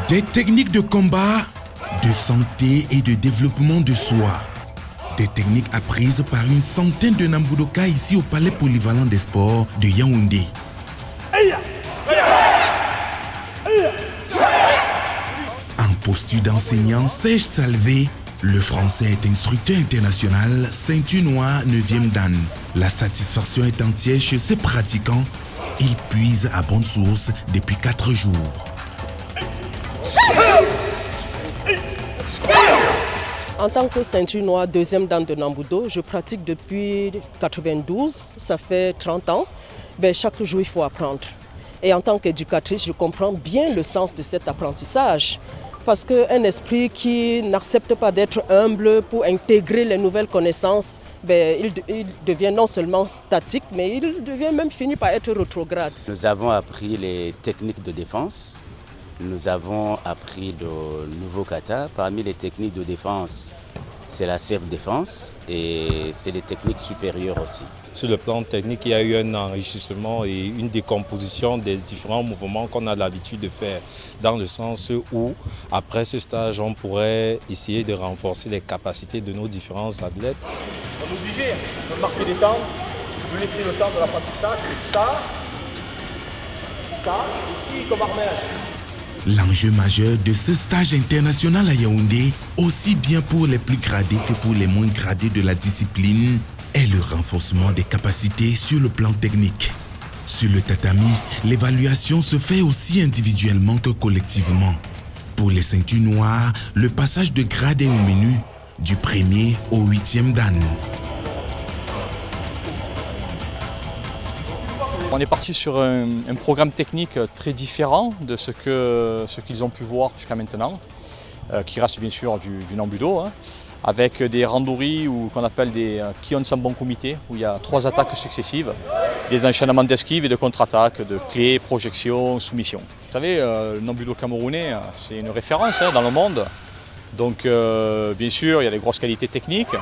Des techniques de combat, de santé et de développement de soi. Des techniques apprises par une centaine de Nambudoka ici au Palais Polyvalent des Sports de Yaoundé. En posture d'enseignant, Serge Salvé, le français est instructeur international, ceinture noire 9e dan. La satisfaction est entière chez ses pratiquants. Il puise à bonne source depuis 4 jours. En tant que ceinture noire 2e dan de Nambudo, je pratique depuis 92, ça fait 30 ans. Chaque jour, il faut apprendre. Et en tant qu'éducatrice, je comprends bien le sens de cet apprentissage. Parce qu'un esprit qui n'accepte pas d'être humble pour intégrer les nouvelles connaissances, il devient non seulement statique, mais il devient même fini par être rétrograde. Nous avons appris les techniques de défense. Nous avons appris de nouveaux katas. Parmi les techniques de défense, c'est la self-défense et c'est les techniques supérieures aussi. Sur le plan technique, il y a eu un enrichissement et une décomposition des différents mouvements qu'on a l'habitude de faire, dans le sens où, après ce stage, on pourrait essayer de renforcer les capacités de nos différents athlètes. On est obligé de marquer des temps, de laisser le temps de l'apprentissage, ça, ici comme armée. L'enjeu majeur de ce stage international à Yaoundé, aussi bien pour les plus gradés que pour les moins gradés de la discipline, est le renforcement des capacités sur le plan technique. Sur le tatami, l'évaluation se fait aussi individuellement que collectivement. Pour les ceintures noires, le passage de grade est au menu, du 1er au 8e dan. On est parti sur un programme technique très différent de ce qu'ils ont pu voir jusqu'à maintenant, qui reste bien sûr du Nambudo, avec des randori ou qu'on appelle des Kion Sambon Kumite, où il y a 3 attaques successives, des enchaînements d'esquive et de contre-attaque, de clés, projections, soumissions. Vous savez, le Nambudo camerounais, c'est une référence dans le monde, donc bien sûr il y a des grosses qualités techniques.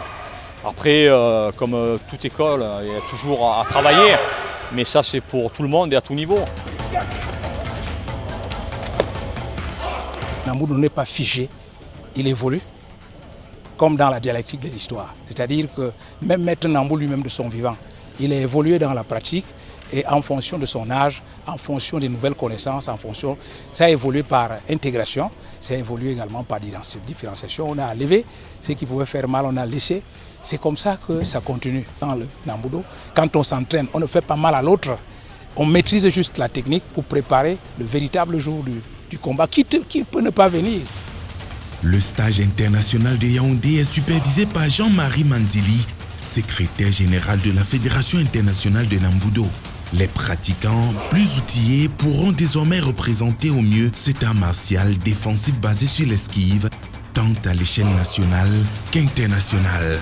Après, comme toute école, il y a toujours à travailler. Mais ça, c'est pour tout le monde et à tout niveau. Nambudo n'est pas figé, il évolue, comme dans la dialectique de l'histoire. C'est-à-dire que même Maître Nambu lui-même de son vivant, il a évolué dans la pratique et en fonction de son âge, en fonction des nouvelles connaissances, ça a évolué par intégration, ça a évolué également par différenciation. On a levé ce qui pouvait faire mal, on a laissé. C'est comme ça que ça continue dans le Nambudo. Quand on s'entraîne, on ne fait pas mal à l'autre. On maîtrise juste la technique pour préparer le véritable jour du combat qui peut ne pas venir. Le stage international de Yaoundé est supervisé par Jean-Marie Mandili, secrétaire général de la Fédération internationale de Nambudo. Les pratiquants plus outillés pourront désormais représenter au mieux cet art martial défensif basé sur l'esquive, tant à l'échelle nationale qu'internationale.